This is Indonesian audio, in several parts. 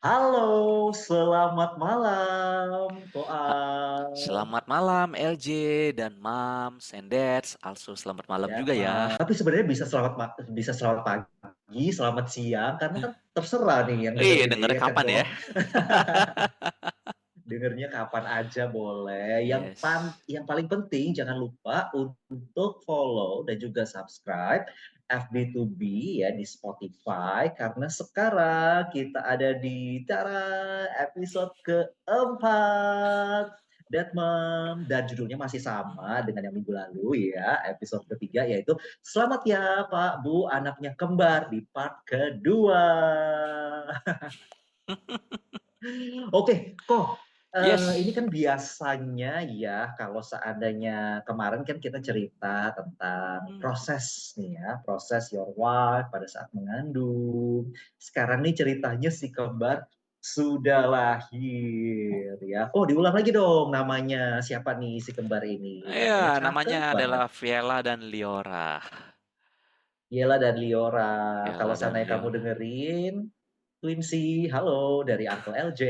Halo, selamat malam, Ha Koal. Selamat malam LJ dan Moms and Dads, also selamat malam Ya, juga ya. Tapi sebenarnya bisa selamat pagi, selamat siang, karena kan terserah nih yang denger Iya, ini, dengernya ya kan, kapan Ko? ya? Dengernya kapan aja boleh. Yes. Yang paling penting jangan lupa untuk follow dan juga subscribe FB2B ya di Spotify karena sekarang kita ada di episode keempat. Dan judulnya masih sama dengan yang minggu lalu ya, episode ketiga yaitu Selamat ya Pak Bu anaknya kembar di part kedua. Oke, kok ini Yes. kan biasanya ya kalau seandainya kemarin kan kita cerita tentang Mhm. proses nih ya, proses your wife pada saat mengandung. Sekarang nih ceritanya si kembar sudah lahir ya. Oh, diulang lagi dong namanya, siapa nih si kembar ini? Iya, Namanya namanya cakep banget. adalah Viela dan Liora. Yela dan Liora. Kalau Viela dan seandainya kamu Liora. dengerin, Twinsie, halo dari Uncle LJ.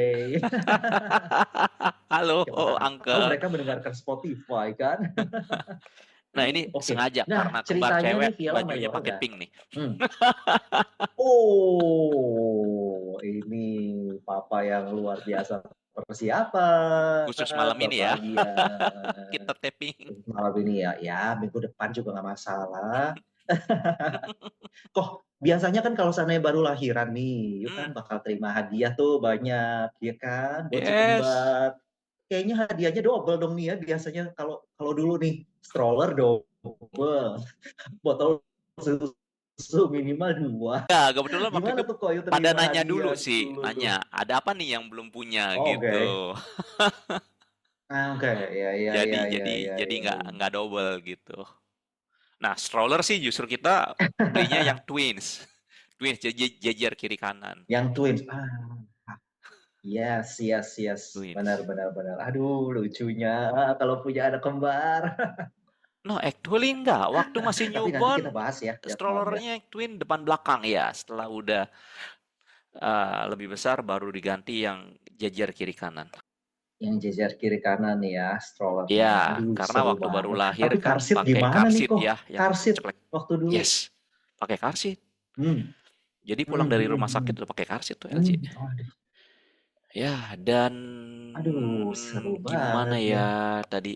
Halo, Siapa tahu Uncle. mereka mendengarkan Spotify kan. Nah, ini Oke. sengaja Nah, karena kembar ceritanya nih cewek Viola bajunya pakai Mayorga. pink nih. Hmm. Oh, ini papa yang luar biasa persiapan, Khusus malam ini Bapak ya. Ian. Kita tapping. Malam ini ya, ya minggu depan juga nggak masalah. Kok biasanya kan kalau seandainya baru lahiran nih, yuk kan Hmm, bakal terima hadiah tuh banyak, ya kan, buat si yes. kembar. Kayaknya hadiahnya double dong nih ya, biasanya kalau kalau dulu nih, stroller double, botol susu minimal 2. Ya, kebetulan waktu Gimana itu tuh kok yuk pada terima nanya dulu hadiah sih, dulu tuh? nanya, "Ada apa nih yang belum punya?" Oh, oke. Gitu. Oke, ya ya Jadi ya ya jadi ya jadi ya. nggak double gitu. Nah, stroller sih justru kita belinya yang twins. Twins jejer kiri kanan. Yang twins. Yes, yes, yes. Benar, Twins. benar, benar. Aduh, lucunya kalau punya anak kembar. No, actually enggak. Waktu masih Tapi nanti kita newborn, bahas ya, lihat maunya. strollernya twin depan belakang ya. Setelah udah lebih besar baru diganti yang jejer kiri kanan. Yang jejer kiri kanan nih ya, strollernya. Ya, Aduh, karena seru waktu baru banget. lahir Tapi car kan seat pakai gimana car nih seat kok? ya, yang Car seat ceklek. waktu dulu. Yes, pakai car seat. Hmm. Jadi pulang Hmm, dari hmm, rumah sakit hmm. udah pakai car seat tuh LJ. Hmm. Waduh. Ya, dan Aduh, seru gimana banget ya. ya tadi,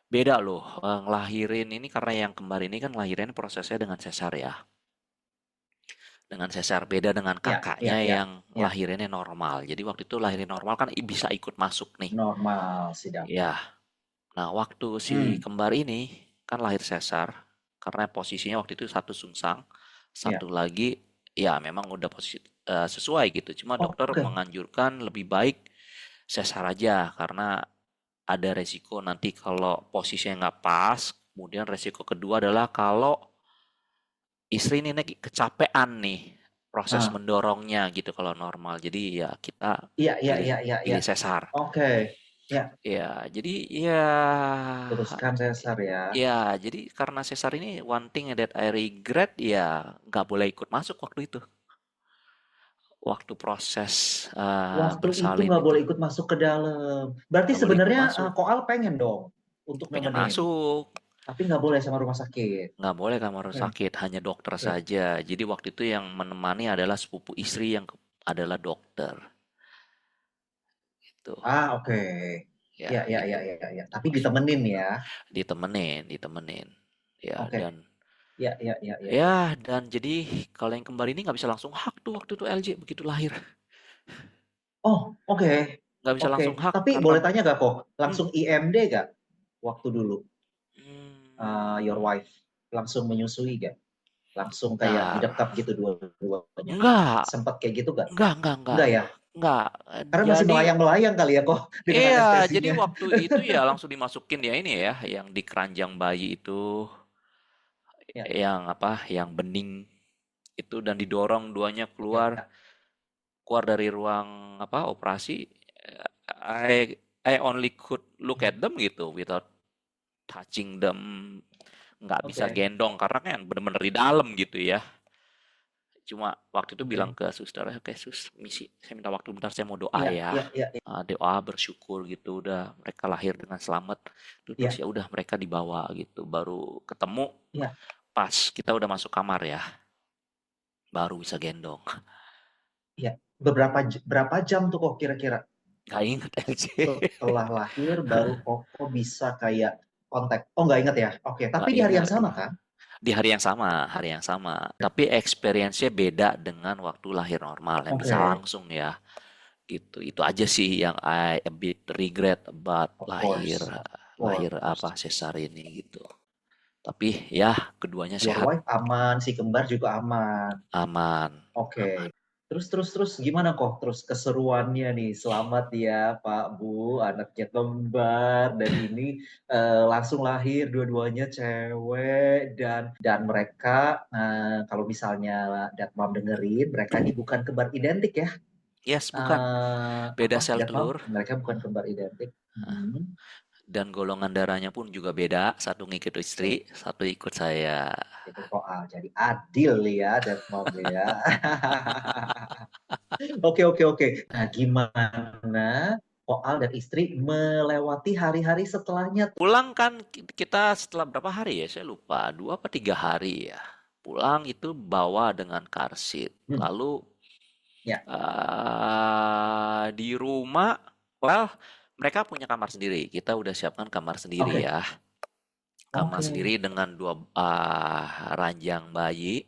beda loh, ngelahirin ini karena yang kembar ini kan ngelahirin prosesnya dengan sesar ya. Dengan sesar, beda dengan Ya, kakaknya ya, yang ya, ya. lahirinnya normal. Jadi waktu itu lahirin normal kan bisa ikut masuk nih. Normal sih dapat. Ya, nah waktu si Hmm. kembar ini kan lahir sesar, karena posisinya waktu itu satu sungsang, satu Ya. lagi ya memang udah posisi sesuai gitu. Cuma dokter Oke. menganjurkan lebih baik sesar aja karena ada resiko nanti kalau posisinya nggak pas. Kemudian resiko kedua adalah kalau istri ini nih kecapean nih proses Ah, mendorongnya gitu kalau normal. Jadi ya kita iya, iya, pilih iya, iya, iya. pilih sesar. Oke. Ya, Ya, jadi ya teruskan sesar ya. jadi karena sesar ini one thing that I regret ya nggak boleh ikut masuk waktu itu. Waktu proses Waktu itu bersalin nggak itu boleh ikut masuk ke dalam. Berarti nggak boleh ikut sebenarnya masuk. Koal pengen dong untuk Pengen nemenin, masuk, tapi nggak boleh sama rumah sakit. nggak boleh kamar Oke, sakit, hanya dokter oke. saja. Jadi waktu itu yang menemani adalah sepupu istri yang adalah dokter. Itu, Oke. ya Ya, ya, ya, gitu. ya, ya. Tapi Langsung ke ditemenin dokter. ya. Ditemenin. Ya Oke. dan Ya, ya, ya, ya, ya. jadi kalau yang kembar ini nggak bisa langsung hak tuh waktu itu LJ begitu lahir. Oh, oke. Nggak bisa Oke. langsung hak Tapi karena boleh tanya gak kok? hmm, Langsung IMD gak waktu dulu your hmm, wife? Langsung menyusui gak? Langsung kayak bentar. didekap gitu dua-duanya? Enggak, Sempat kayak gitu gak? enggak. Enggak ya? Enggak. Karena masih Jadi melayang-melayang kali ya kok dengan jadi anestesinya. waktu itu ya langsung dimasukin ya ini ya, yang di keranjang bayi itu, Ya, yang apa, yang bening itu dan didorong duanya keluar, ya. keluar dari ruang apa operasi. I only could look at them gitu without touching them, nggak bisa Oke. gendong karena kan bener-bener di dalam gitu ya. Cuma waktu itu bilang Oke. ke suster, "Oke sus, misi, saya minta waktu bentar, saya mau doa Iya, ya." iya, iya, iya, Doa bersyukur gitu, udah mereka lahir dengan selamat. Terus iya, ya udah mereka dibawa gitu, baru ketemu iya, pas kita udah masuk kamar ya, baru bisa gendong. iya. Berapa jam tuh kok kira-kira Gak inget LC. setelah lahir baru Koko bisa kayak kontak? Oh, nggak inget ya? Oke, tapi Gak di hari yang inget. sama kan? Di hari yang sama, hari yang sama. Tapi experience-nya beda dengan waktu lahir normal yang bisa Oke, langsung ya. Gitu. Itu aja sih yang I a bit regret about of lahir course, of lahir course. apa sesar ini gitu. Tapi ya keduanya Your sehat, wife aman, si kembar juga aman. aman, Oke. aman. Terus gimana kok? Terus keseruannya nih, selamat ya Pak Bu, anaknya kembar dan ini langsung lahir dua-duanya cewek dan mereka kalau misalnya Dat Mom dengerin, mereka ini bukan kembar identik ya. Yes, bukan. Beda sel Dat Mom, telur mereka bukan kembar identik. dan golongan darahnya pun juga beda. Satu ngikut istri, Oke. satu ikut saya. Itu soal jadi adil ya Dat Mom ya. Oke, oke, oke. Nah, gimana Koal dan istri melewati hari-hari setelahnya? Pulang kan kita setelah berapa hari ya? Saya lupa, 2 apa 3 hari ya. Pulang itu bawa dengan car seat. Hmm, Lalu ya, di rumah, well, mereka punya kamar sendiri. Kita udah siapkan kamar sendiri oke, ya. Kamar oke, sendiri dengan dua ranjang bayi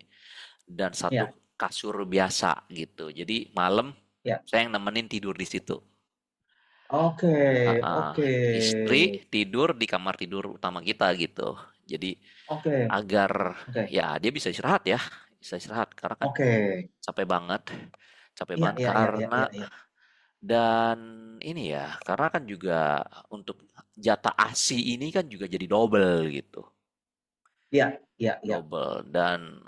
dan satu ya, kasur biasa gitu. Jadi malam ya, saya yang nemenin tidur di situ. oke, Heeh. oke, Istri tidur di kamar tidur utama kita gitu. Jadi oke, agar oke, ya dia bisa istirahat ya, bisa istirahat karena kan oke. capek banget, capek Iya, banget iya, iya, iya, karena iya, iya. dan ini ya karena kan juga untuk jatah ASI ini kan juga jadi double gitu, Iya, iya, iya. double dan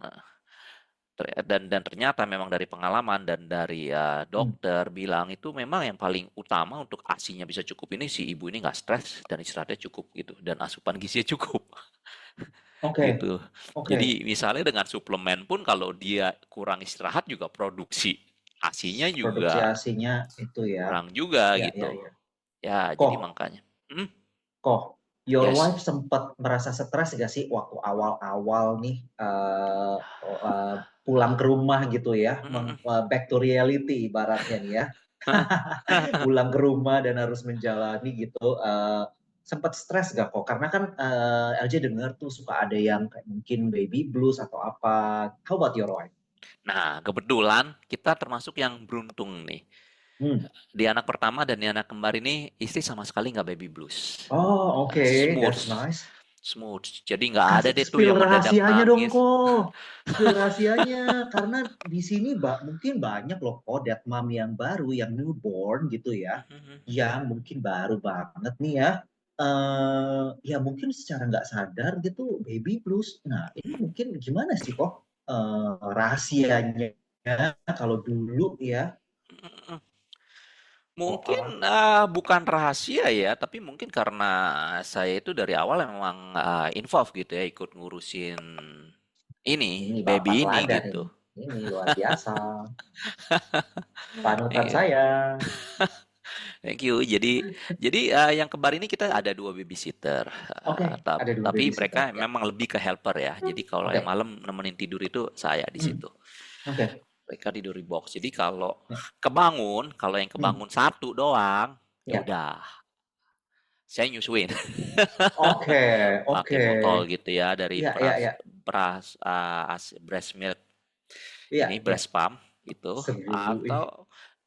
ternyata memang dari pengalaman dan dari Hmm, dokter bilang itu memang yang paling utama untuk ASINya bisa cukup ini si ibu ini nggak stres dan istirahatnya cukup gitu dan asupan gizinya cukup oke, gitu. oke. Jadi misalnya dengan suplemen pun kalau dia kurang istirahat juga produksi ASINya Produksi juga ASI-nya itu ya. kurang juga Ya, ya, gitu. ya. Ya, jadi Kok, makanya. Hmm, kok, your yes. wife sempat merasa stres gak sih waktu awal-awal nih pulang ke rumah gitu ya, Mm-mm. back to reality ibaratnya nih ya, pulang ke rumah dan harus menjalani gitu. Sempat stres gak kok? Karena kan LJ dengar tuh suka ada yang kayak mungkin baby blues atau apa. How about your wife? Nah, kebetulan kita termasuk yang beruntung nih. Hmm. Di anak pertama dan di anak kembar ini istri sama sekali nggak baby blues. Oh, oke, Smooth, that's nice. smooth. Jadi nggak ada Kasih deh tuh spill yang mendadak rahasianya dong nangis. kok. Spill rahasianya karena di sini mungkin banyak loh kok dead mom yang baru yang newborn gitu ya. Yang mungkin baru banget nih ya. Ya mungkin secara nggak sadar gitu baby blues. Nah, ini mungkin gimana sih kok rahasianya kalau dulu ya soal Mungkin bukan rahasia ya, tapi mungkin karena saya itu dari awal memang involve gitu ya, ikut ngurusin ini, ini Bapak baby ini teladan gitu. ini. Ini luar biasa. Panutan Iya, saya. thank you. Jadi yang kembar ini kita ada 2 babysitter, Oke, ada dua tapi babysitter mereka ya. memang lebih ke helper ya. Jadi kalau yang Oke. malam nemenin tidur itu saya di Hmm. situ. Oke. Mereka tidur di box. Jadi kalau Ya. kebangun, kalau yang Hmm. kebangun satu doang, ya Ya. udah, saya nyusuin. Oke. Pakai Oke. botol gitu ya dari Ya, ya, ya. breast milk ini Iya, iya. breast pump gitu Seru. Ih.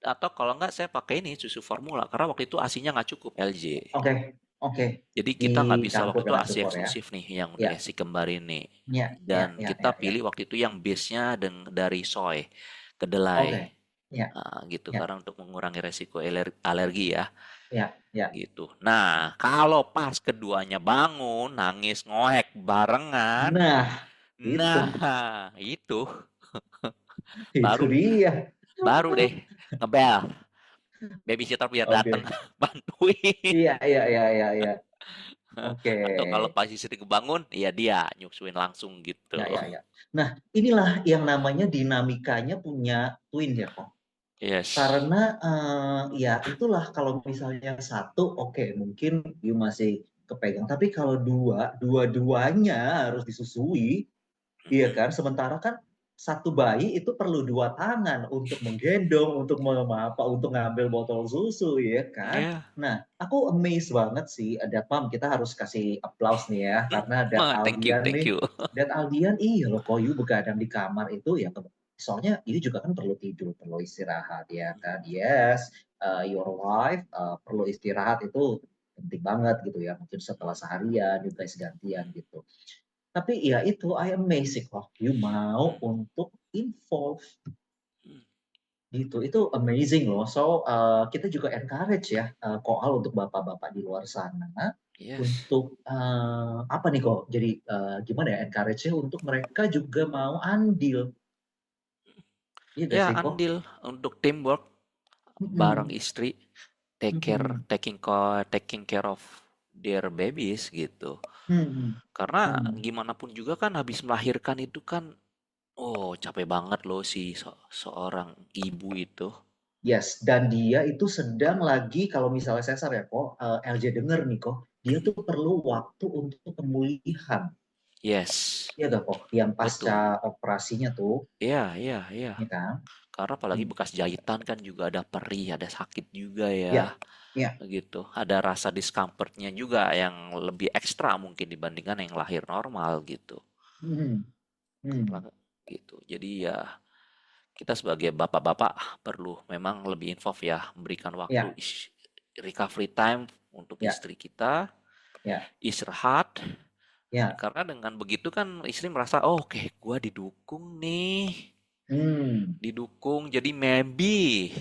atau kalau nggak saya pakai ini susu formula karena waktu itu ASINya nggak cukup LJ. Oke. Oke. Jadi kita nggak bisa Dicampur waktu itu dengan ASI supor ya. eksklusif nih yang untuk Ya. si kembar ini Ya, dan ya, ya, kita ya, ya. pilih waktu itu yang base-nya dari soy kedelai. Oke. Ya, Gitu ya, karena untuk mengurangi resiko alergi ya ya, ya. gitu. Nah, kalau pas keduanya bangun nangis ngoek barengan, Nah, itu. nah itu Itu baru dia. baru deh ngebel babysitter biar datang Oke. bantuin. Iya, iya, iya, iya, iya. Oke. Atau kalau pas istri kebangun, ya dia nyusuin langsung gitu. Ya, ya, ya. Nah, inilah yang namanya dinamikanya punya twin ya kok. Yes. Karena ya itulah kalau misalnya satu, oke, mungkin you masih kepegang. Tapi kalau dua-duanya harus disusui. Iya Mm-mm. kan? Sementara kan satu bayi itu perlu dua tangan untuk menggendong, untuk untuk ngambil botol susu, ya kan? Ya. Nah, aku amazed banget sih, ada Pam, kita harus kasih applause nih ya, karena Dat Thank you, Aldian thank nih, you. Dat Aldian, iya loh, kok you begadang di kamar itu ya, soalnya you juga kan perlu tidur, perlu istirahat, ya kan? Yes, your wife perlu istirahat itu penting banget gitu ya, mungkin setelah seharian juga gantian gitu. Tapi ya itu, I amazing kok. You mau untuk involve gitu. Itu amazing loh. So, kita juga encourage ya, Koal untuk bapak-bapak di luar sana Yes. untuk apa nih kok? Jadi gimana ya encourage-nya untuk mereka juga mau andil. Iya gak Ya, sih kok? andil untuk teamwork bareng Mm-mm. istri, take care, Mm-mm. taking care of their babies gitu. Mm-mm. Karena Mm. gimana pun juga kan habis melahirkan itu kan, oh capek banget loh si seorang ibu itu. Yes, dan dia itu sedang lagi, kalau misalnya Cesar ya kok, LJ denger nih kok, dia tuh perlu waktu untuk pemulihan. Yes, Iya gak kok, yang pasca betul. operasinya tuh, Iya, iya, iya. ya kan? Karena apalagi Hmm. bekas jahitan kan juga ada perih, ada sakit juga ya, Ya, ya. gitu. Ada rasa discomfortnya juga yang lebih ekstra mungkin dibandingkan yang lahir normal gitu. Hmm. Karena Hmm. gitu. Jadi ya kita sebagai bapak-bapak perlu memang lebih involve ya, memberikan waktu Ya, recovery time untuk ya, istri kita, ya, istirahat. ya. Karena dengan begitu kan istri merasa, oh, oke, gua didukung nih, Hmm. didukung. Jadi maybe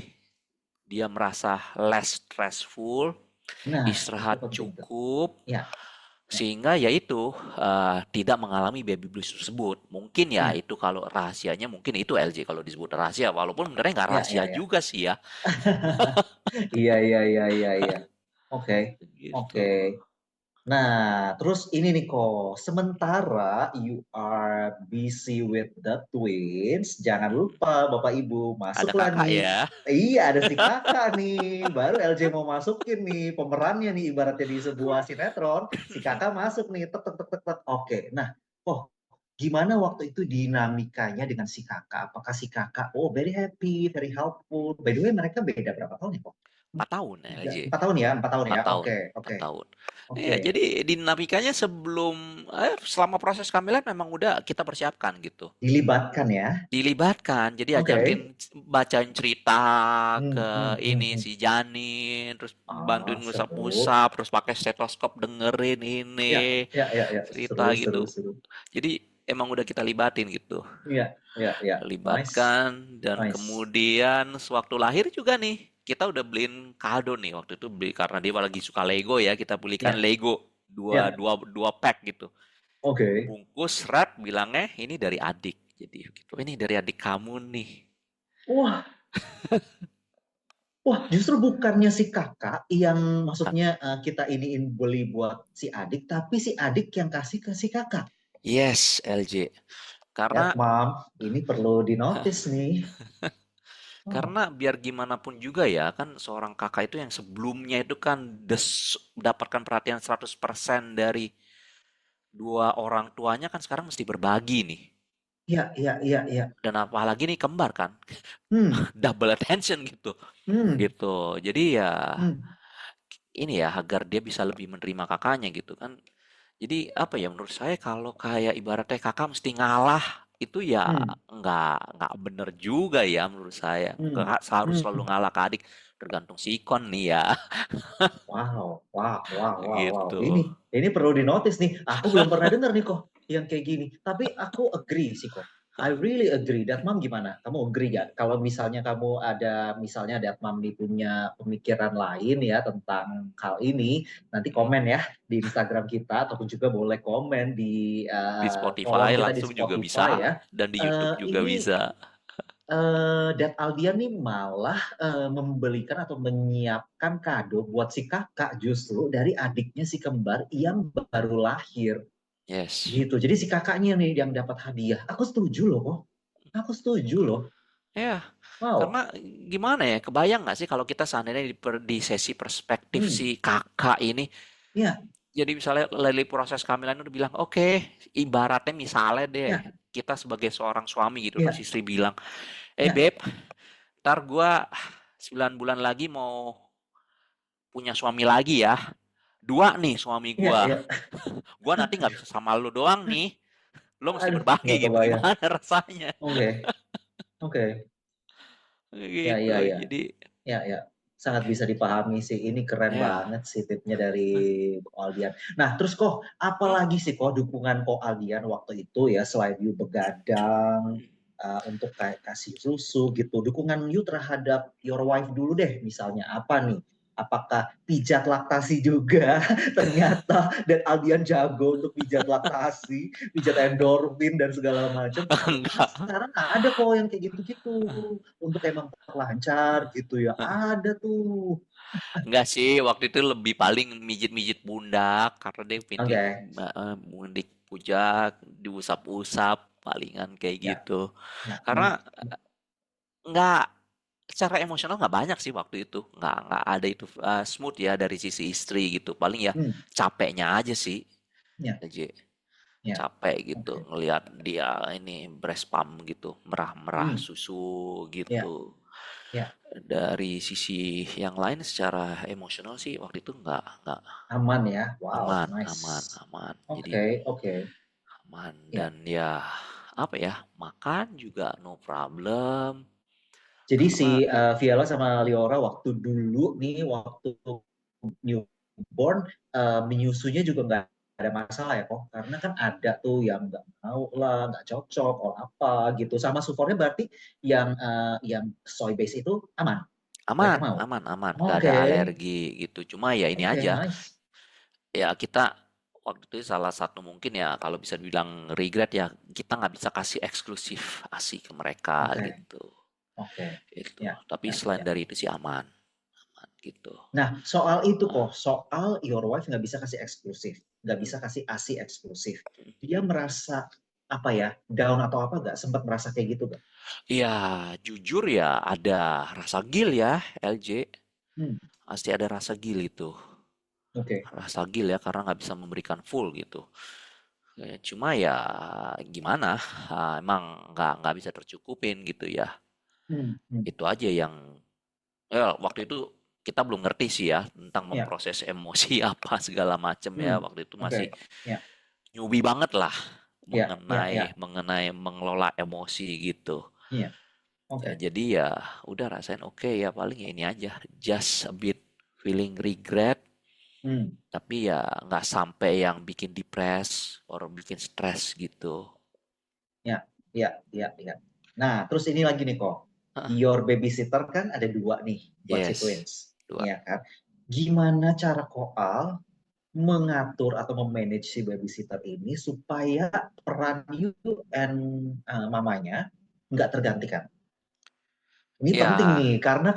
dia merasa less stressful, Nah, itu istirahat penting tuh. cukup, Ya, ya, sehingga yaitu tidak mengalami baby blues tersebut. Mungkin ya ya, itu kalau rahasianya mungkin itu LJ kalau disebut rahasia, walaupun sebenarnya nggak ya, rahasia ya, ya. juga sih ya. Iya, iya, iya, iya, iya. Oke, oke. Gitu. Nah, terus ini nih kok, sementara you are busy with the twins, jangan lupa Bapak Ibu, Ada masuklah kakak nih. ya. Iya, ada si kakak nih, baru LJ mau masukin nih pemerannya nih, ibaratnya di sebuah sinetron, si kakak masuk nih, tek tek tek tek. Tek. Oke, nah, oh gimana waktu itu dinamikanya dengan si kakak? Apakah si kakak, oh very happy, very helpful. By the way, mereka beda berapa tahun ya kok? 4 tahun LJ. 4 tahun ya, 4 tahun ya. 4 tahun. Oke, oke, 4 tahun. oke. Iya, jadi dinamikanya selama proses kehamilan memang udah kita persiapkan gitu. Dilibatkan ya. Dilibatkan, jadi Oke. ajakin bacain cerita Hmm, ke hmm, hmm, ini hmm. si Janin, terus Ah, bantuin seru. ngusap-ngusap, terus pakai stetoskop dengerin Ya, ini ya, ya, ya. cerita Seru, seru, gitu. seru. Jadi emang udah kita libatin gitu. Ya, ya, ya. Nice, Libatkan dan nice. kemudian sewaktu lahir juga nih kita udah beliin kado nih waktu itu beli karena dia lagi suka Lego ya kita belikan Ya, Lego dua ya. dua dua pack gitu Oke. bungkus wrap bilangnya ini dari adik jadi gitu ini dari adik kamu nih. Wah, wah. Justru bukannya si kakak yang maksudnya kita iniin beli buat si adik, tapi si adik yang kasih ke si kakak. Yes, LJ, Ya, karena Mam, ini perlu dinotis nih. Oh, karena biar gimana pun juga ya kan seorang kakak itu yang sebelumnya itu kan mendapatkan perhatian 100% dari dua orang tuanya kan sekarang mesti berbagi nih. ya, ya, ya, ya. Dan apalagi nih kembar kan, Hmm, double attention gitu. hmm, Gitu. Jadi ya hmm, ini ya agar dia bisa lebih menerima kakaknya gitu kan. Jadi apa ya menurut saya kalau kayak ibaratnya kakak mesti ngalah itu ya hmm, nggak bener juga ya menurut saya. hmm, Kakak harus selalu hmm. ngalah ke adik tergantung sikon nih ya Wow, wow, wow, wow, wow. gitu. Ini perlu dinotis nih. Aku belum pernah dengar nih kok yang kayak gini. Tapi aku agree sih kok. I really agree. Datmam gimana? Kamu agree gak? Kalau misalnya kamu ada, misalnya Datmam nih punya pemikiran lain ya tentang hal ini, nanti Hmm. komen ya di Instagram kita, ataupun juga boleh komen di Di kolom Spotify kita di langsung juga Spotify bisa ya. dan di YouTube juga Ini bisa. Dan Aldian nih malah membelikan atau menyiapkan kado buat si kakak justru dari adiknya si kembar yang baru lahir Yes. gitu. Jadi si kakaknya nih yang dapat hadiah. Aku setuju loh kok. Aku setuju loh. Ya, Wow. karena gimana ya, kebayang nggak sih kalau kita seandainya di sesi perspektif Hmm. si kakak ini, Ya, jadi misalnya dari proses kehamilan udah bilang, oke, ibaratnya misalnya deh, ya, kita sebagai seorang suami gitu, terus ya, istri bilang, ya, babe, ntar gua 9 bulan lagi mau punya suami lagi ya. Dua nih suami ya, gua. ya. Gua nanti nggak bisa sama lu doang nih. Lo mesti Aduh, berbagi nggak gitu. kebayang. Gimana rasanya? Oke, oke. Ya, Gitu. ya, ya. Jadi, Ya, ya, sangat bisa dipahami sih. Ini keren ya. banget sih tipnya dari Ko Aldian. Nah, terus kok Hmm. apalagi sih kok dukungan Ko Aldian waktu itu ya selain you begadang untuk kayak kasih susu gitu. Dukungan you terhadap your wife dulu deh, misalnya apa nih? Apakah pijat laktasi juga ternyata dan Aldian jago untuk pijat laktasi, pijat endorfin dan segala macam. Karena kan Enggak. sekarang ada kok yang kayak gitu-gitu untuk emang lancar gitu ya. Ada tuh. Enggak sih, waktu itu lebih paling mijit-mijit pundak karena dia pinting Oke. mundik pujak, diusap-usap, palingan kayak Ya, gitu. ya. Karena nggak secara emosional nggak banyak sih waktu itu, nggak ada itu smooth ya dari sisi istri gitu. Paling ya Hmm, capeknya aja sih, ya, aja ya. capek gitu Oke. ngelihat dia ini breast pump gitu, merah-merah Hmm, susu ya, gitu. ya. Dari sisi yang lain secara emosional sih waktu itu nggak Aman ya. Wow, aman, nice. aman, aman. Jadi Oke, oke. aman Ya. dan ya apa ya, makan juga no problem Jadi si karena Viala sama Liora waktu dulu nih, waktu newborn, menyusunya juga nggak ada masalah ya kok. Karena kan ada tuh yang nggak mau lah, nggak cocok, atau apa gitu. Sama sufornya berarti yang soy base itu aman. Mereka aman, mau. aman, aman, nggak Oke, ada alergi gitu. Cuma ya ini oke, aja, nice. ya kita waktu itu salah satu mungkin ya kalau bisa dibilang regret ya kita nggak bisa kasih eksklusif ASI ke mereka Oke, gitu. oke. Itu. Ya, Tapi ya, selain ya. dari itu sih aman, aman gitu. Nah, soal itu kok, Ah, soal your wife nggak bisa kasih eksklusif, nggak hmm. bisa kasih ASI eksklusif. Dia merasa apa ya, down atau apa nggak? Sempat merasa kayak gitu nggak? Ya jujur ya ada rasa gil ya LJ, Hmm, pasti ada rasa gil itu. oke. Rasa gil ya karena nggak bisa memberikan full gitu. Cuma ya gimana, emang nggak bisa tercukupin gitu ya. Hmm, hmm. Itu aja yang ya waktu itu kita belum ngerti sih ya tentang Ya, memproses emosi apa segala macam ya. hmm, Waktu itu masih oke. Ya, newbie banget lah ya, ya, mengenai ya, mengenai mengelola emosi gitu. iya, Ya, oke. jadi ya udah rasain oke ya paling ya ini aja. Just a bit feeling regret, Hmm, tapi ya nggak sampai yang bikin depres or bikin stres gitu. ya, ya, ya, ya. Nah, terus ini lagi nih kok. Hah, Your babysitter kan ada dua nih buat si yes, twins, dua. ya kan? Gimana cara koal mengatur atau memanage si babysitter ini supaya peran you and mamanya nggak tergantikan. Ini penting Ya, nih karena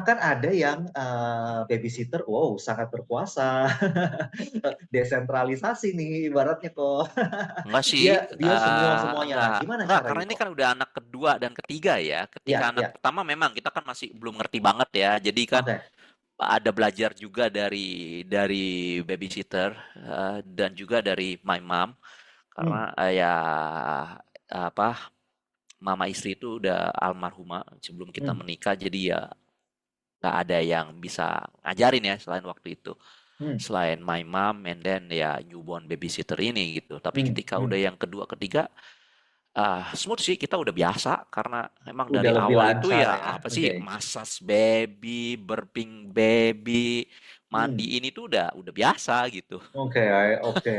kan ada yang babysitter, wow sangat berkuasa, desentralisasi nih ibaratnya kok. enggak sih, Dia semua semuanya. Nah, gimana enggak, cara karena you ini kok? kan udah anak kedua dan ketiga ya. Ketika Ya, anak ya, pertama memang kita kan masih belum ngerti banget ya. Jadi kan oke. ada belajar juga dari babysitter dan juga dari my mom Hmm, karena ya apa mama istri itu udah almarhumah sebelum kita hmm, menikah jadi ya nggak ada yang bisa ngajarin ya selain waktu itu hmm, selain my mom and then ya newborn babysitter ini gitu tapi hmm, ketika udah hmm. yang kedua ketiga smooth sih kita udah biasa karena emang Udah dari lebih awal itu lancar ya ya. apa sih Oke. massage baby, burping baby, Hmm, mandi ini tuh udah biasa gitu. oke, oke.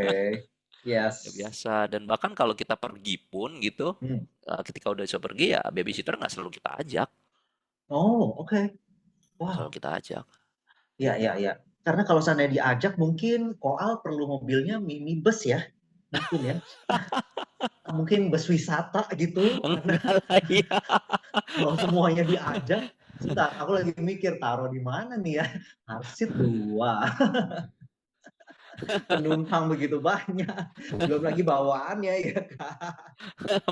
Udah Yes. biasa dan bahkan kalau kita pergi pun gitu Hmm. ketika udah bisa pergi ya babysitter nggak selalu kita ajak, Oh, oke. nggak selalu Wow. kita ajak Ya, gitu. ya, ya. Karena kalau seandainya diajak, mungkin Koal perlu mobilnya minibus ya. Mungkin ya. Mungkin bus wisata gitu, karena Enggak lah ya. kalau semuanya diajak, sebentar, aku lagi mikir taruh di mana nih ya? Karsit 2, penumpang begitu banyak, belum lagi bawaannya ya kan.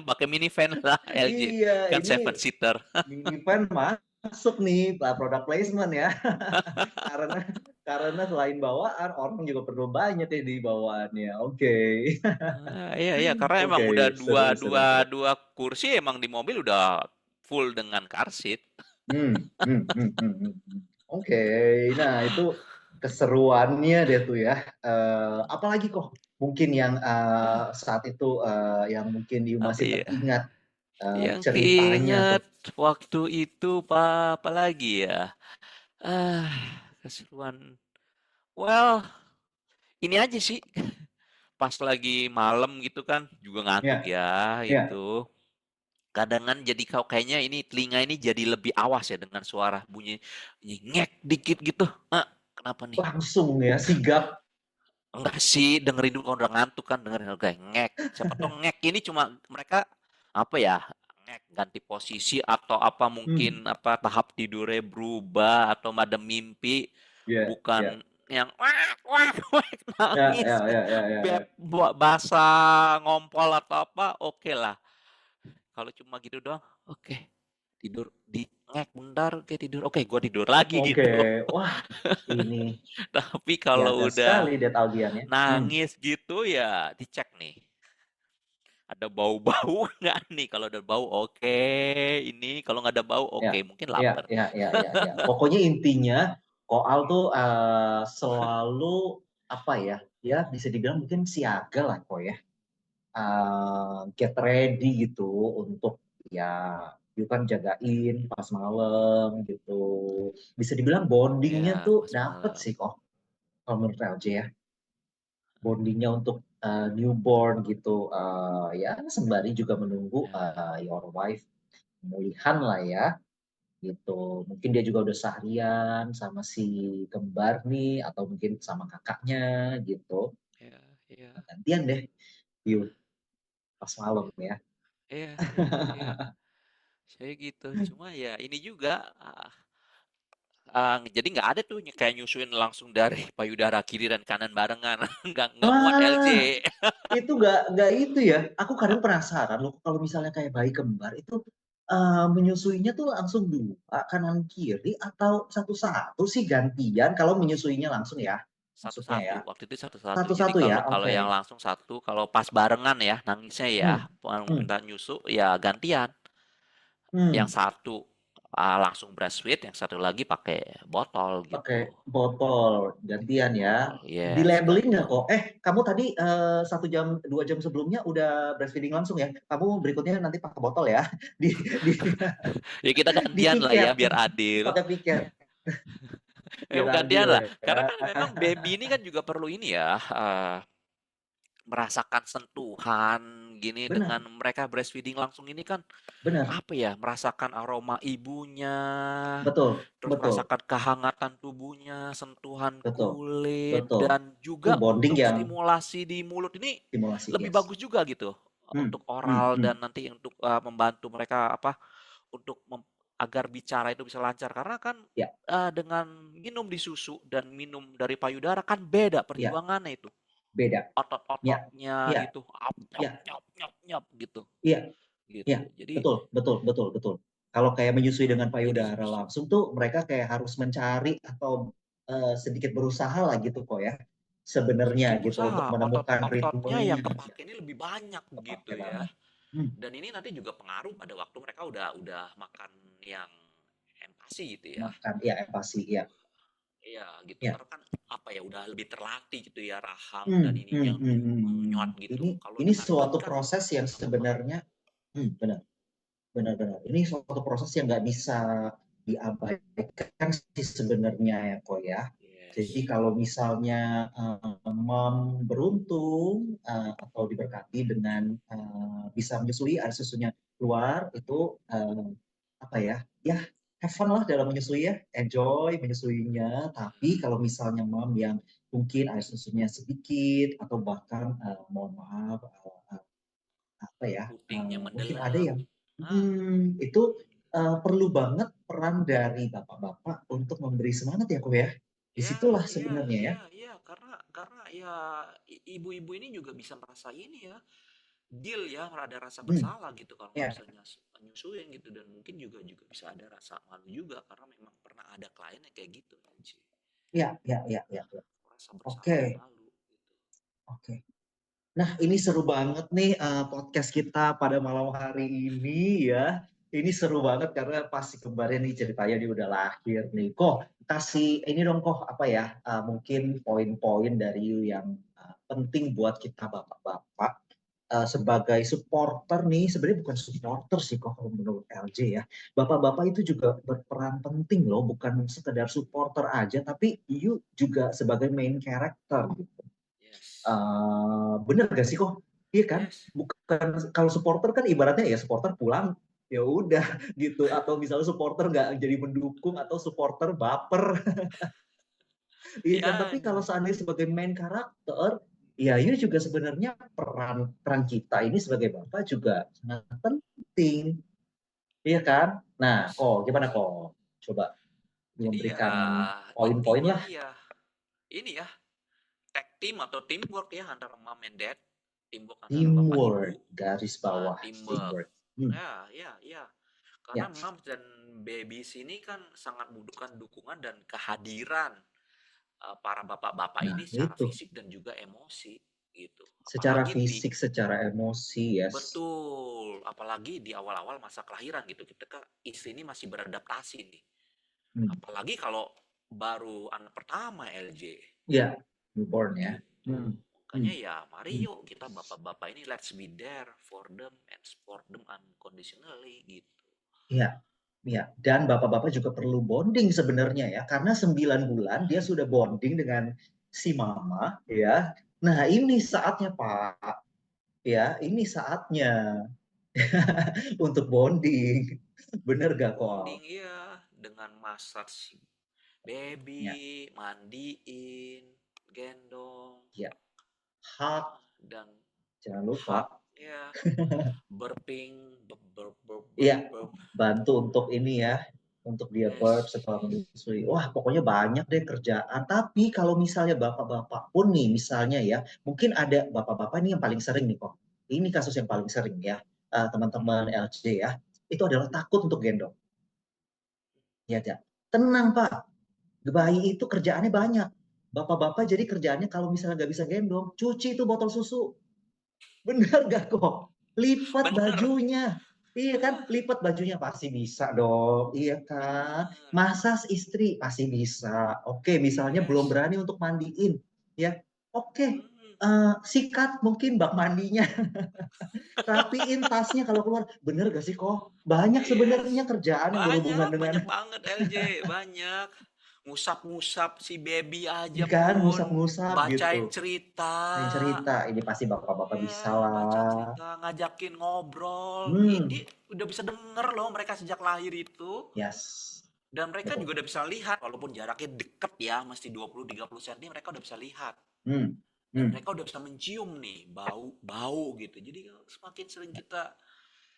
Pakai minivan lah LJ. Iya, Kan seven ini seater. minivan masuk nih product placement ya. karena karena selain bawaan, orang juga perlu banyak ya di bawaannya. Oke. Iya iya karena emang Oke, udah dua seru seru dua seru. dua kursi emang di mobil udah full dengan car seat. Oke, nah itu keseruannya deh tuh ya. Apalagi kok mungkin yang saat itu yang mungkin you Apa masih ya? teringat Yang ceritanya tuh. keinget waktu itu apa lagi ya? Ah, keseruan. Well, ini aja sih. Pas lagi malam gitu kan, juga ngantuk Ya, ya ya. itu. Kadangan jadi kayaknya ini telinga ini jadi lebih awas ya dengan suara bunyi, bunyi ngek dikit gitu. Ah, kenapa nih? Langsung ya sigap. Enggak sih, dengerin dulu kalau udah ngantuk kan, dengerin kayak ngek. Siapa tuh ngek ini cuma mereka apa ya? Ngek ganti posisi atau apa Hmm, mungkin apa tahap tidurnya berubah atau ada mimpi ya, ya. bukan yang wah wah wah Ya, nangis ya, ya, ya, ya, ya. basah ngompol atau apa oke lah. Kalau cuma gitu doang, oke. Tidur di ngek bentar, oke tidur. Oke, gua tidur lagi Oke, gitu. wah ini Tapi kalau jaga udah sekali Dead Aldian ya. nangis gitu ya dicek nih. Ada bau-bau nggak nih? Kalau ada bau oke, ini kalau nggak ada bau Ya, oke, mungkin ya, lapar. ya, ya, ya, ya. Pokoknya intinya Koal tuh selalu apa ya? Ya bisa dibilang mungkin siaga lah kok ya. Get ready gitu untuk ya you kan jagain pas malam gitu. Bisa dibilang bondingnya Ya, tuh pas dapet malam. sih kok kalau menurut LJ ya. Bondingnya untuk newborn gitu. Ya sembari juga menunggu Ya, your wife pemulihan lah ya gitu. Mungkin dia juga udah seharian sama si kembar nih atau mungkin sama kakaknya gitu. ya, ya, Nah, gantian deh view pas malam ya. ya, ya, ya. Saya gitu. Cuma ya ini juga jadi nggak ada tuh kayak nyusuin langsung dari payudara kiri dan kanan barengan. Nggak muat LJ. Ah, itu nggak itu ya. Aku kadang penasaran loh kalau misalnya kayak bayi kembar itu menyusuinya tuh langsung dua kanan kiri atau satu-satu sih gantian kalau menyusuinya langsung ya. Maksudnya ya. Satu-satu, waktu itu satu-satu. Jadi Satu-satu ya. kalau kalau Oke. yang langsung satu, kalau pas barengan ya nangisnya ya, Hmm. Hmm. minta nyusu ya gantian. Yang Hmm. satu langsung breastfeed, yang satu lagi pakai botol Pakai gitu. botol gantian ya. Botol, Di yes, labeling nggak gantian. kok? Kamu tadi 1 jam 2 jam sebelumnya udah breastfeeding langsung ya? Kamu berikutnya nanti pakai botol ya? Di di Ya kita di gantian lah ya piket, biar adil. pakai piket biar Gantian adil lah. Karena ya. kan memang baby ini kan juga perlu ini ya, merasakan sentuhan gini Benar, dengan mereka breastfeeding langsung ini kan benar, apa ya, merasakan aroma ibunya, betul, terus betul, merasakan kehangatan tubuhnya, sentuhan betul, kulit, betul. dan Itu juga bonding untuk yang stimulasi di mulut ini stimulasi, lebih yes. bagus juga gitu Hmm, untuk hmm, oral hmm. dan nanti untuk membantu mereka apa untuk agar bicara itu bisa lancar karena kan Ya, dengan minum di susu dan minum dari payudara kan beda ya, perjuangannya itu beda. otot-ototnya Ya, itu ap nyop ya, nyop nyop nyop gitu ya, ya, gitu jadi betul, betul, betul, betul. Kalau kayak menyusui dengan ini payudara langsung tuh mereka kayak harus mencari atau sedikit berusaha lah gitu kok ya. Sebenarnya sedikit gitu untuk berusaha menemukan otot-ototnya yang ritmenya. kepake ini lebih banyak Kepake begitu ya. banget. Hmm, Dan ini nanti juga pengaruh pada waktu mereka udah makan yang empasi gitu ya. makan, ya pasti, ya, Iya gitu ya. karena kan apa ya udah lebih terlatih gitu ya rahang dan Hmm, ininya hmm, untuk hmm, hmm, nyot hmm. gitu. Ini Kalau ini dengan DOT suatu kan proses yang gampang. sebenarnya, benar, benar-benar. Ini suatu proses yang nggak bisa diabaikan sih sebenarnya ya kok ya. Jadi Yes. kalau misalnya mom beruntung atau diberkati dengan bisa menyusui air susunya keluar itu apa ya? Ya have fun lah dalam menyusui ya, enjoy menyusuinya. Tapi kalau misalnya mom yang mungkin air susunya sedikit atau bahkan mohon maaf apa ya, putingnya mungkin ada mendelep. yang Ah, itu, perlu banget peran dari bapak-bapak untuk memberi semangat ya, Ko, ya? ya, Disitulah ya, sebenarnya ya? ya, ya, karena ya ibu-ibu ini juga bisa merasa ini ya, deal ya, ada rasa Hmm, bersalah gitu kalau nggak ya, bisa nyusuin gitu, dan mungkin juga bisa ada rasa malu juga karena memang pernah ada kliennya kayak gitu LJ. ya, ya, ya, ya, ya. Rasa bersalah dan Oke, malu gitu. oke. Nah, ini seru banget nih podcast kita pada malam hari ini ya. Ini seru banget karena pasti kemarin nih ceritanya dia udah lahir nih. Kok kasih ini dong kok apa ya? Mungkin poin-poin dari you yang penting buat kita bapak-bapak sebagai supporter nih. Sebenarnya bukan supporter sih kok kalau menurut LJ ya. Bapak-bapak itu juga berperan penting loh, bukan sekedar supporter aja, tapi you juga sebagai main character gitu. Yes, Bener gak sih kok? Iya kan? yes, Bukan kalau supporter kan ibaratnya ya supporter pulang ya udah gitu, atau misalnya supporter nggak jadi mendukung atau supporter baper. Iya kan? ya, Tapi kalau seandainya sebagai main karakter, ya ini juga sebenarnya peran peran kita ini sebagai bapak juga sangat penting, iya kan? Nah, yes, kok of gimana course. kok? Coba Jadi ya memberikan poin-poin intinya lah. ya ini ya, tag team atau teamwork ya antara mom and dad, teamwork antara bapak ibu, Teamwork, garis bawah teamwork. teamwork. Hmm, Ya, karena ya, mom dan baby sini kan sangat membutuhkan dukungan dan kehadiran para bapak-bapak nah ini secara itu. fisik dan juga emosi gitu. Secara Apalagi di fisik, secara emosi, yes. betul, apalagi di awal-awal masa kelahiran gitu. Ketika istri ini masih beradaptasi nih. Hmm. Apalagi kalau baru anak pertama LJ Ya, newborn ya. gitu. Hmm. Makanya Hmm. ya mari Hmm. yuk kita bapak-bapak ini let's be there for them and support them unconditionally gitu. Ya, ya. Dan bapak-bapak juga perlu bonding sebenarnya ya, karena 9 bulan dia sudah bonding dengan si mama ya. Nah, ini saatnya Pak, ya, ini saatnya untuk bonding. Bener gak kok? Bonding ya dengan massage si Ya, baby, mandiin, gendong, ya. Hak, dan jangan lupa. hug ya, burping, Iya, burp. bantu untuk ini ya, untuk dia burp Yes, setelah menyusui. Wah, pokoknya banyak deh kerjaan. Tapi kalau misalnya bapak-bapak pun nih, misalnya ya, mungkin ada bapak-bapak ini yang paling sering nih kok. Ini kasus yang paling sering ya, teman-teman LC ya. Itu adalah takut untuk gendong. Ya, ya. Tenang Pak, bayi itu kerjaannya banyak. Bapak-bapak jadi kerjaannya kalau misalnya nggak bisa gendong, cuci itu botol susu. Bener gak kok? Lipat bener. bajunya. Iya kan? Ah, Lipat bajunya pasti bisa dong. Iya kan? bener. Masas istri pasti bisa. Oke, misalnya belum Yes. berani untuk mandiin. Ya, oke. Hmm, Sikat mungkin bak mandinya. Rapiin tasnya kalau keluar. Bener gak sih kok? Banyak sebenarnya yes. kerjaan yang berhubungan Banyak, dengan banyak banget LJ, banyak. Ngusap-ngusap si baby aja ikan, pun, ngusap-ngusap gitu. bacain cerita. Yang cerita, ini pasti bapak-bapak bisa Ya, baca lah. cerita, ngajakin ngobrol. Hmm, Ini udah bisa denger loh mereka sejak lahir itu. yes. Dan mereka Betul. juga udah bisa lihat, walaupun jaraknya deket ya, mesti 20-30 cm, mereka udah bisa lihat. Hmm, Dan hmm. mereka udah bisa mencium nih, bau-bau gitu. Jadi semakin sering kita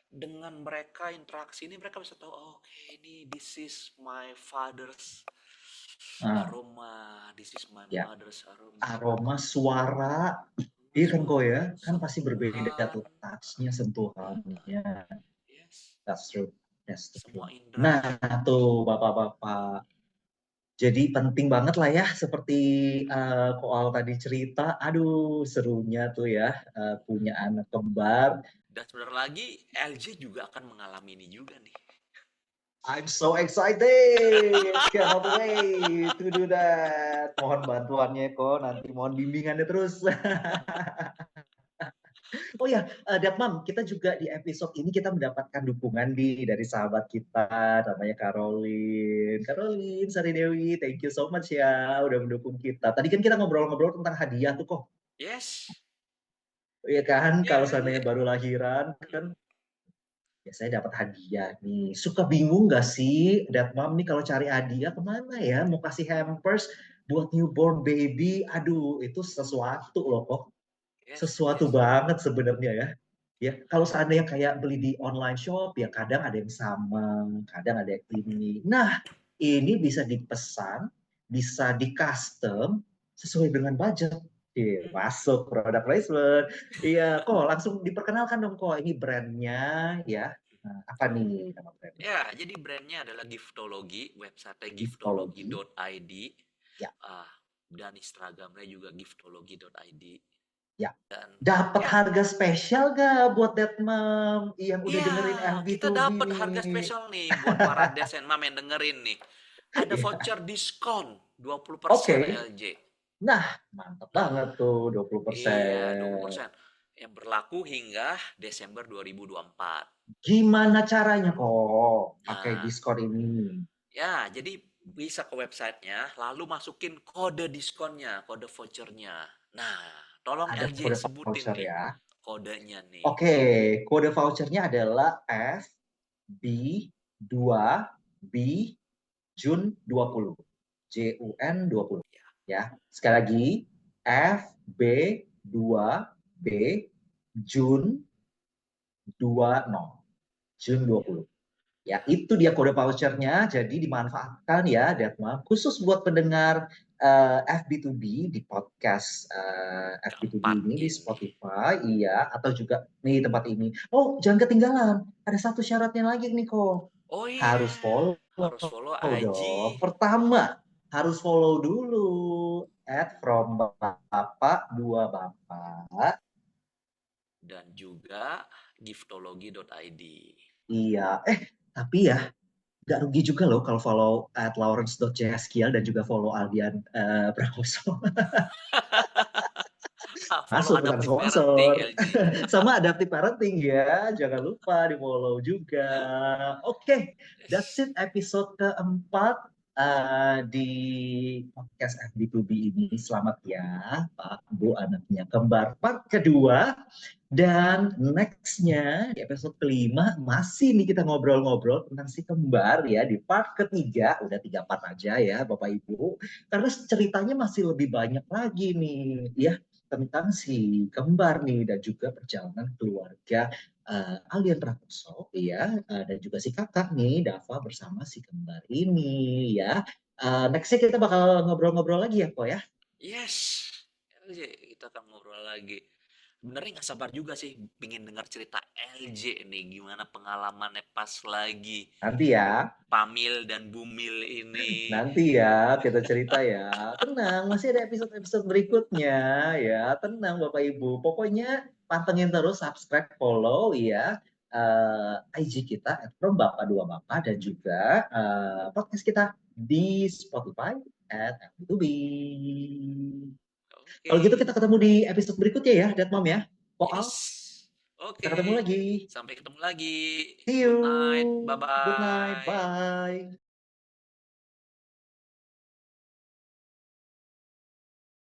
dengan mereka interaksi ini, mereka bisa tahu, oh, oke, ini this is my father's Nah, aroma, this is my ya, mother's aroma. aroma suara, Aroma iya kan kok ya, suara, kan pasti berbeda sentuhan, tuh touch-nya, sentuhannya. yes, That's true, that's true. semua Nah, indera. tuh bapak-bapak, jadi penting banget lah ya, seperti Koal tadi cerita, aduh serunya tuh ya, punya anak kembar. Dan sebentar lagi LJ juga akan mengalami ini juga nih. I'm so excited, cannot wait to do that. Mohon bantuannya kok, nanti mohon bimbingannya terus. Oh ya, Datmam, kita juga di episode ini kita mendapatkan dukungan dari sahabat kita, namanya Caroline. Caroline, Sari Dewi, thank you so much ya udah mendukung kita. Tadi kan kita ngobrol-ngobrol tentang hadiah tuh kok. Yes, Iya kan, ya kalau seandainya LJ. baru lahiran kan biasanya dapat hadiah nih. Suka bingung nggak sih, Datmam nih kalau cari hadiah kemana ya? Mau kasih hampers buat newborn baby, aduh itu sesuatu loh kok. Yes, Sesuatu yes. banget sebenarnya ya. Ya, kalau seandainya kayak beli di online shop, ya kadang ada yang sama, kadang ada yang ini. Nah, ini bisa dipesan, bisa di custom sesuai dengan budget. Iya, masuk product placement. Iya, kok langsung diperkenalkan dong kok ini brandnya ya. Nah, apa nih nama brandnya? Ya, jadi brandnya adalah Giftology, website Giftology. giftology.id, Ya, ah, dan Instagramnya juga giftology.id. ya. Dan Dapat ya, harga spesial gak buat Deadmam yang udah iya, dengerin kita FB2B dapat harga nih? spesial nih buat para Desen Mam yang dengerin nih. Ada Iya. voucher diskon 20% Oke. LJ. Nah, mantap Nah, banget tuh iya, 20%. 20%. Yang berlaku hingga Desember 2024. Gimana caranya kok pakai Nah, diskon ini? ya, jadi bisa ke websitenya, lalu masukin kode diskonnya, kode vouchernya. Nah, tolong Ada LJ kode sebutin voucher nih ya. kodenya nih. Oke, kode vouchernya adalah FB2B Jun 20. JUN 20. Ya, Ya. Sekali lagi FB2B Jun 20. Jun ya, 20. Ya, ya. itu dia kode vouchernya. Jadi dimanfaatkan ya, Detma. Khusus buat pendengar FB2B di podcast FB2B Keempat ini di ini. Spotify, iya, atau juga nih tempat ini. Oh, jangan ketinggalan. Ada satu syaratnya lagi nih kok. Oh iya, Harus follow harus follow IG dong. Pertama, harus follow dulu from Bapak dua Bapak. dan juga giftology.id. Iya, tapi ya nggak rugi juga loh kalau follow at lawrence.cskial dan juga follow Aldian Prakoso. Follow Masuk bukan adaptive parenting sponsor. LJ. Sama adaptive parenting ya. Jangan lupa di follow juga. Oke, that's Yes. it episode keempat di podcast FB2B ini. Selamat ya Pak Bu anaknya kembar part kedua. Dan nextnya di episode kelima masih nih kita ngobrol-ngobrol tentang si kembar ya di part ketiga udah 3 part aja ya Bapak Ibu karena ceritanya masih lebih banyak lagi nih ya tentang si kembar nih dan juga perjalanan keluarga Alien Prakoso ya dan juga si kakak nih Dava bersama si kembar ini ya. Nextnya kita bakal ngobrol-ngobrol lagi ya kok ya. Yes. LJ, kita akan ngobrol lagi. Sebenarnya nggak sabar juga sih pingin dengar cerita LJ nih gimana pengalamannya pas lagi Nanti ya. Pamil dan Bumil ini. Nanti ya kita cerita ya. Tenang, masih ada episode-episode berikutnya ya. Tenang Bapak Ibu. Pokoknya pantengin terus, subscribe, follow ya IG kita @from Bapak Dua Bapak dan juga podcast kita di Spotify @FB2B. Oke. Kalau gitu kita ketemu di episode berikutnya ya, Mom ya. Yes. Poal, kita Oke. ketemu lagi. Sampai ketemu lagi. See Good night. you. Good night. Bye-bye. Bye.